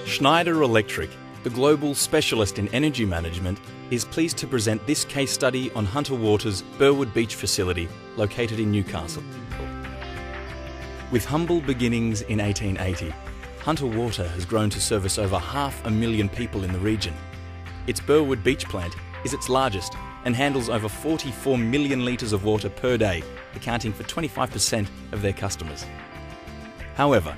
Schneider Electric, the global specialist in energy management, is pleased to present this case study on Hunter Water's Burwood Beach facility located in Newcastle. With humble beginnings in 1880, Hunter Water has grown to service over 500,000 people in the region. Its Burwood Beach plant is its largest and handles over 44 million litres of water per day, accounting for 25% of their customers. However,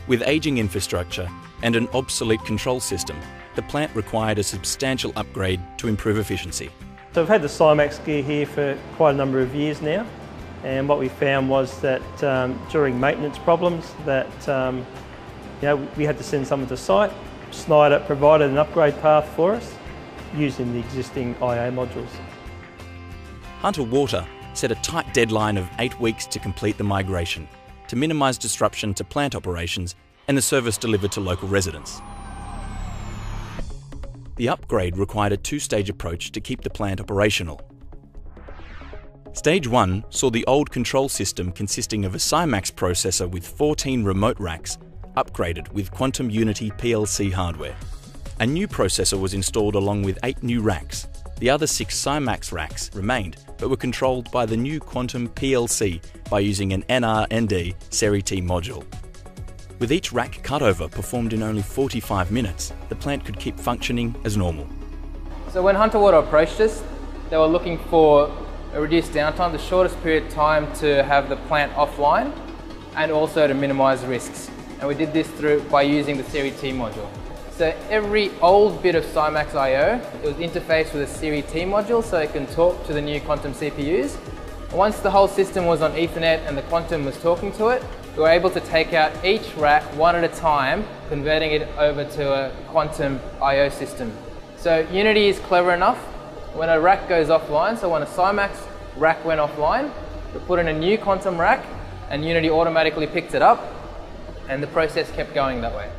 with ageing infrastructure and an obsolete control system, the plant required a substantial upgrade to improve efficiency. So we've had the Cymax gear here for quite a number of years now, and what we found was that during maintenance problems that we had to send someone to site. Schneider provided an upgrade path for us using the existing IA modules. Hunter Water set a tight deadline of 8 weeks to complete the migration, to minimise disruption to plant operations and the service delivered to local residents. The upgrade required a two-stage approach to keep the plant operational. Stage 1 saw the old control system consisting of a Cymax processor with 14 remote racks upgraded with Quantum Unity PLC hardware. A new processor was installed along with 8 new racks. The other 6 Cymax racks remained, but were controlled by the new Quantum PLC by using an NRND Seri T module. With each rack cutover performed in only 45 minutes, the plant could keep functioning as normal. So when Hunter Water approached us, they were looking for a reduced downtime, the shortest period of time to have the plant offline, and also to minimise risks. And we did this by using the Seri T module. So every old bit of Cymax I/O, it was interfaced with a Seri T module so it can talk to the new Quantum CPUs. Once the whole system was on Ethernet and the Quantum was talking to it, we were able to take out each rack one at a time, converting it over to a Quantum I/O system. So Unity is clever enough. When a rack goes offline, so when a Cymax rack went offline, we put in a new Quantum rack and Unity automatically picked it up, and the process kept going that way.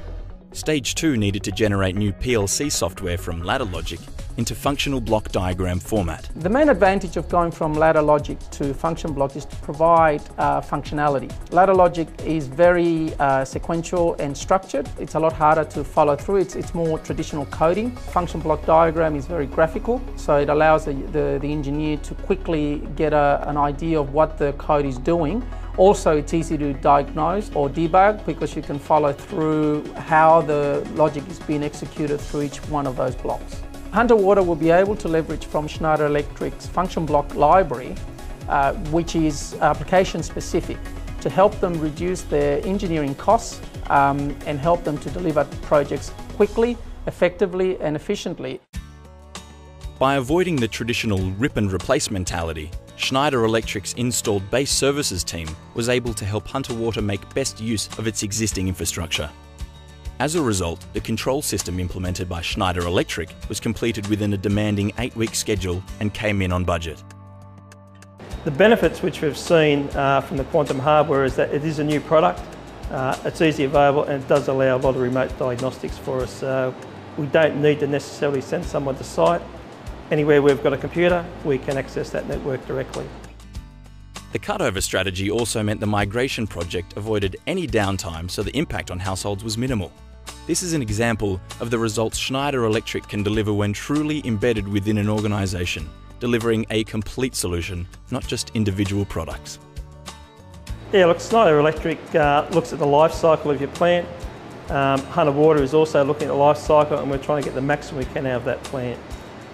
Stage 2 needed to generate new PLC software from ladder logic into functional block diagram format. The main advantage of going from ladder logic to function block is to provide functionality. Ladder logic is very sequential and structured. It's a lot harder to follow through. It's more traditional coding. Function block diagram is very graphical, so it allows the engineer to quickly get an idea of what the code is doing. Also, it's easy to diagnose or debug because you can follow through how the logic is being executed through each one of those blocks. Hunter Water will be able to leverage from Schneider Electric's function block library, which is application specific, to help them reduce their engineering costs and help them to deliver projects quickly, effectively and efficiently. By avoiding the traditional rip and replace mentality, Schneider Electric's installed base services team was able to help Hunter Water make best use of its existing infrastructure. As a result, the control system implemented by Schneider Electric was completed within a demanding 8-week schedule and came in on budget. The benefits which we've seen from the Quantum hardware is that it is a new product, it's easy available, and it does allow a lot of remote diagnostics for us. We don't need to necessarily send someone to site. Anywhere we've got a computer, we can access that network directly. The cutover strategy also meant the migration project avoided any downtime, so the impact on households was minimal. This is an example of the results Schneider Electric can deliver when truly embedded within an organisation, delivering a complete solution, not just individual products. Yeah, look, Schneider Electric looks at the life cycle of your plant. Hunter Water is also looking at the life cycle, and we're trying to get the maximum we can out of that plant.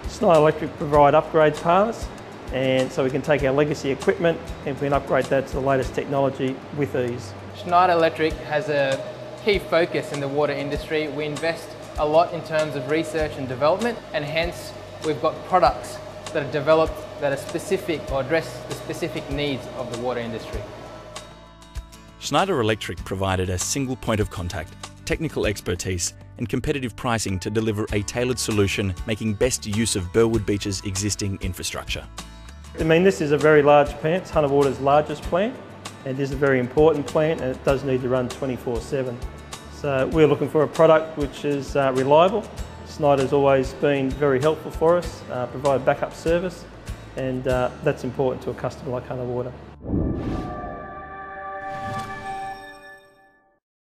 Schneider Electric provide upgrade paths, and so we can take our legacy equipment and we can upgrade that to the latest technology with ease. Schneider Electric has a key focus in the water industry. We invest a lot in terms of research and development, and hence we've got products that are developed that are specific or address the specific needs of the water industry. Schneider Electric provided a single point of contact, technical expertise and competitive pricing to deliver a tailored solution, making best use of Burwood Beach's existing infrastructure. I mean, this is a very large plant. It's Hunter Water's largest plant. It is a very important plant, and it does need to run 24/7. So we're looking for a product which is reliable, Snyder's always been very helpful for us, provide backup service, and that's important to a customer like Hunter Water.